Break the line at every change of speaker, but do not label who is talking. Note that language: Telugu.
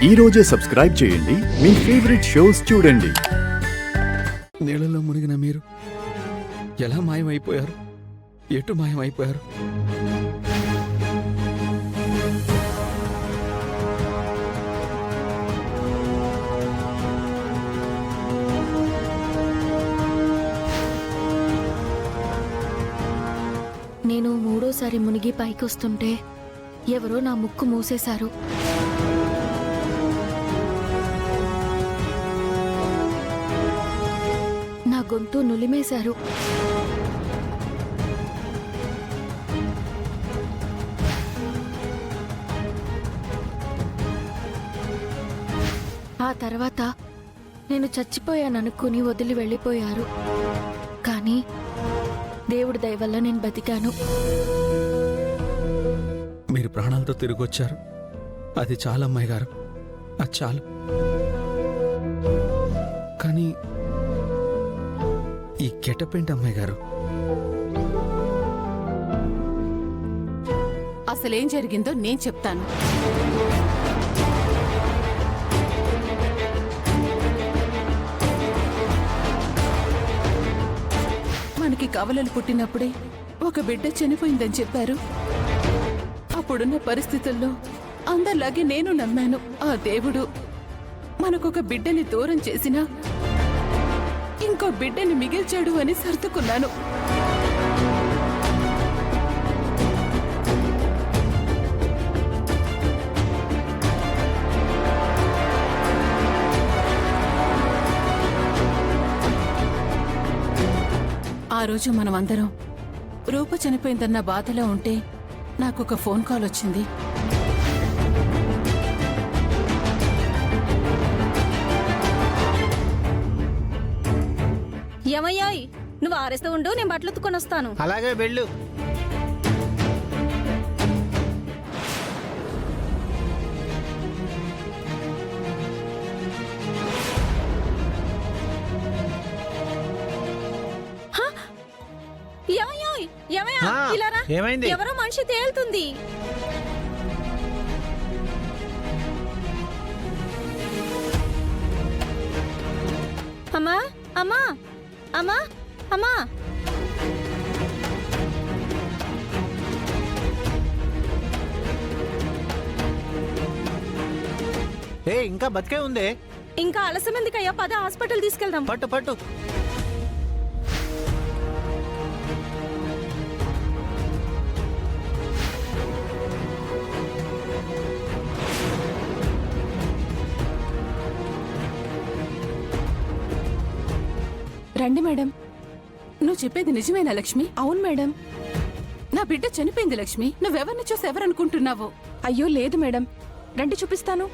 ఈ రోజే సబ్స్క్రైబ్ చేయండి, మీ ఫేవరెట్ షోస్ చూడండి.
నీళ్ళలో మునిగిన మీరు ఎలా మాయమైపోయారు? ఎటు మాయమైపోయారు?
నేను మూడోసారి మునిగి పైకొస్తుంటే ఎవరో నా ముక్కు మూసేశారు. నా గొంతు నులిమేశారు. ఆ తర్వాత నేను చచ్చిపోయాననుకుని వదిలి వెళ్ళిపోయారు. కానీ దేవుడి దయ వల్ల నేను బతికాను.
మీరు ప్రాణాలతో తిరిగి వచ్చారు. అది చాలా అమ్మాయి గారు, అది చాలు. కానీ ఈ కెటపేంటి అమ్మాయి గారు?
అసలేం జరిగిందో నేను చెప్తాను. మనకి కవలలు పుట్టినప్పుడే ఒక బిడ్డ చనిపోయిందని చెప్పారు. అప్పుడున్న పరిస్థితుల్లో అందరిలాగే నేను నమ్మాను. ఆ దేవుడు మనకొక బిడ్డని దూరం చేసినా ఇంకో బిడ్డని మిగిల్చాడు అని సర్దుకున్నాను. ఆ రోజు మనమందరం రూప చనిపోయిందన్న బాధలో ఉంటే నాకొక ఫోన్ కాల్ వచ్చింది.
ఏమయ్యాయి, నువ్వు ఆరేస్తూ ఉండు, నేను బట్టలు ఉతుక్కొని వస్తాను.
అలాగే వెళ్ళు.
ఏమయ్యాయి, ఏమయ్యా, ఇలా రా.
ఏమైంది?
ఎవరో మనిషి తేలుతుంది. అమ్మా అమ్మా అమ్మా అమ్మా.
ఇంకా బతికే ఉందే.
ఇంకా ఆలస్యం ఎందుకయ్యా, పద హాస్పిటల్ తీసుకెళ్దాం.
పట్టు పట్టు.
రండి మేడం. నువ్వు చెప్పేది నిజమేనా లక్ష్మి?
అవును మేడం.
నా బిడ్డ చనిపోయింది లక్ష్మి. నువ్వెవరిని చూసి ఎవరనుకుంటున్నావు?
అయ్యో లేదు మేడం, రండి చూపిస్తాను.